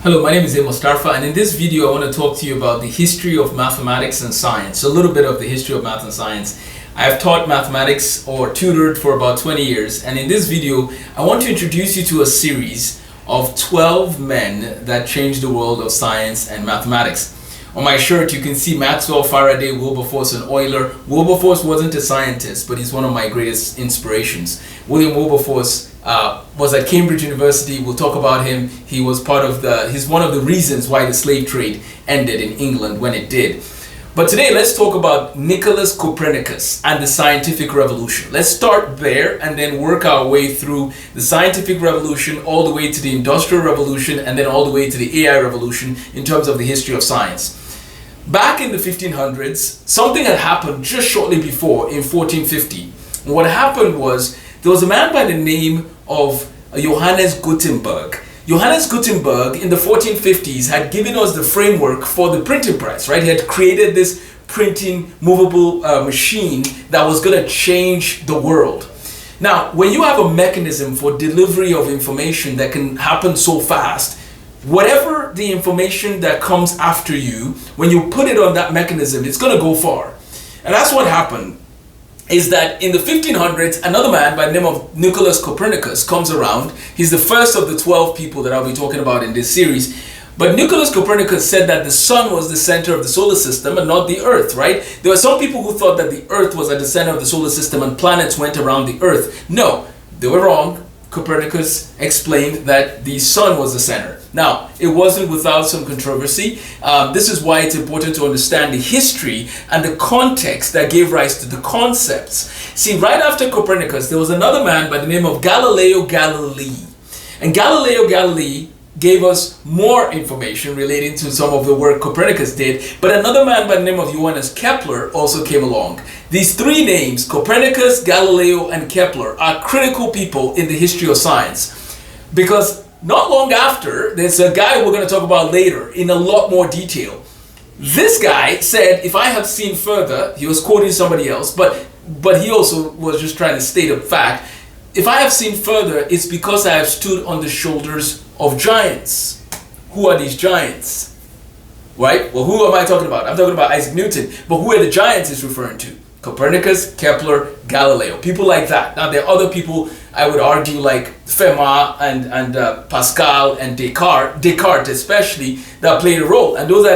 Hello, my name is Amos Tarfa, and in this video I want to talk to you about the history of mathematics and science, a little bit of the history of math and science. I have taught mathematics or tutored for about 20 years, and in this video I want to introduce you to a series of 12 men that changed the world of science and mathematics. On my shirt you can see Maxwell, Faraday, Wilberforce, and Euler. Wilberforce wasn't a scientist, but he's one of my greatest inspirations. William Wilberforce was at Cambridge University. We'll talk about him. He was he's one of the reasons why the slave trade ended in England when it did. But today let's talk about Nicholas Copernicus and the scientific revolution. Let's start there and then work our way through the scientific revolution all the way to the industrial revolution and then all the way to the AI revolution in terms of the history of science. Back in the 1500s, something had happened just shortly before in 1450. And what happened was there was a man by the name of Johannes Gutenberg. Johannes Gutenberg in the 1450s had given us the framework for the printing press, right? He had created this printing movable machine that was going to change the world. Now, when you have a mechanism for delivery of information that can happen so fast, whatever the information that comes after you, when you put it on that mechanism, it's going to go far. And that's what happened. Is that in the 1500s, another man by the name of Nicholas Copernicus comes around. He's the first of the 12 people that I'll be talking about in this series. But Nicholas Copernicus said that the sun was the center of the solar system and not the earth, right? There were some people who thought that the earth was at the center of the solar system and planets went around the earth. No, they were wrong. Copernicus explained that the sun was the center. Now, it wasn't without some controversy. This is why it's important to understand the history and the context that gave rise to the concepts. See, right after Copernicus, there was another man by the name of Galileo Galilei. And Galileo Galilei gave us more information relating to some of the work Copernicus did, but another man by the name of Johannes Kepler also came along. These three names, Copernicus, Galileo, and Kepler, are critical people in the history of science, because not long after, there's a guy we're going to talk about later in a lot more detail. This guy said, if I have seen further, he was quoting somebody else, but he also was just trying to state a fact. If I have seen further, it's because I have stood on the shoulders of giants. Who are these giants? Right? Well, who am I talking about? I'm talking about Isaac Newton. But who are the giants is referring to? Copernicus, Kepler, Galileo. People like that. Now, there are other people, I would argue, like Fermat and Pascal and Descartes especially, that played a role. And those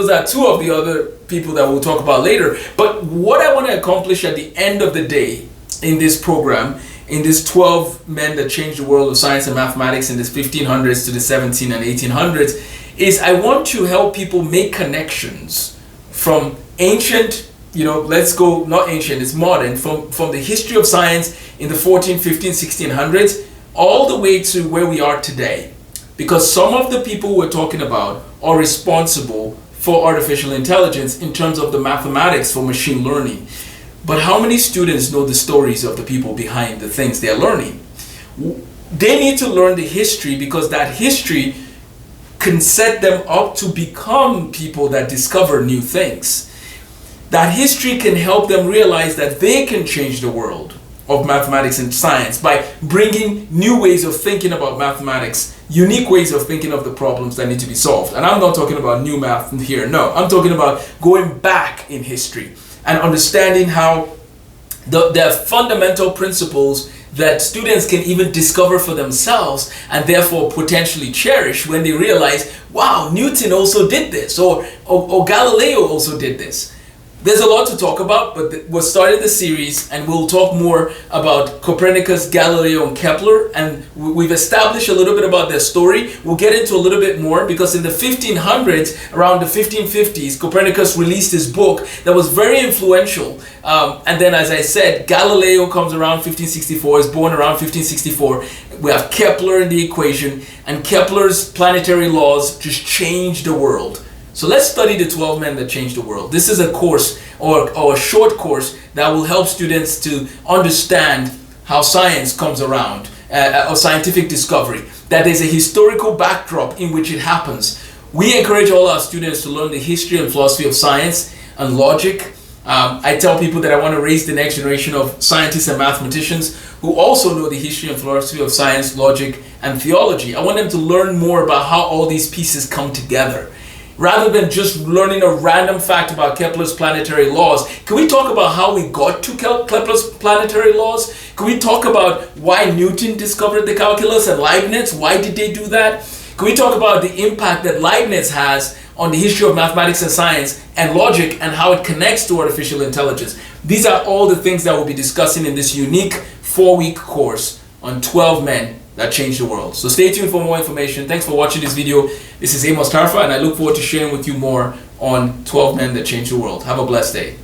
are two of the other people that we'll talk about later. But what I want to accomplish at the end of the day in this program, in these 12 men that changed the world of science and mathematics in the 1500s to the 17 and 1800s, is I want to help people make connections from ancient, let's go, not ancient, it's modern, from the history of science in the 14, 15, 1600s, all the way to where we are today. Because some of the people we're talking about are responsible for artificial intelligence in terms of the mathematics for machine learning. But how many students know the stories of the people behind the things they're learning? They need to learn the history because that history can set them up to become people that discover new things. That history can help them realize that they can change the world of mathematics and science by bringing new ways of thinking about mathematics, unique ways of thinking of the problems that need to be solved. And I'm not talking about new math here, no. I'm talking about going back in history and understanding how there are fundamental principles that students can even discover for themselves and therefore potentially cherish when they realize, wow, Newton also did this, or Galileo also did this. There's a lot to talk about, but we're starting the series and we'll talk more about Copernicus, Galileo, and Kepler, and we've established a little bit about their story. We'll get into a little bit more because in the 1500s, around the 1550s, Copernicus released his book that was very influential. And then, as I said, Galileo comes around 1564, is born around 1564. We have Kepler in the equation, and Kepler's planetary laws just changed the world. So let's study the 12 men that changed the world. This is a course or a short course that will help students to understand how science comes around, or scientific discovery, that there's a historical backdrop in which it happens. We encourage all our students to learn the history and philosophy of science and logic, I tell people that I want to raise the next generation of scientists and mathematicians who also know the history and philosophy of science, logic, and theology. I want them to learn more about how all these pieces come together. Rather than just learning a random fact about Kepler's planetary laws, can we talk about how we got to Kepler's planetary laws? Can we talk about why Newton discovered the calculus and Leibniz? Why did they do that? Can we talk about the impact that Leibniz has on the history of mathematics and science and logic and how it connects to artificial intelligence? These are all the things that we'll be discussing in this unique 4-week course on 12 men that changed the world. So stay tuned for more information. Thanks for watching this video. This is Amos Tarfa, and I look forward to sharing with you more on 12 men that changed the world. Have a blessed day.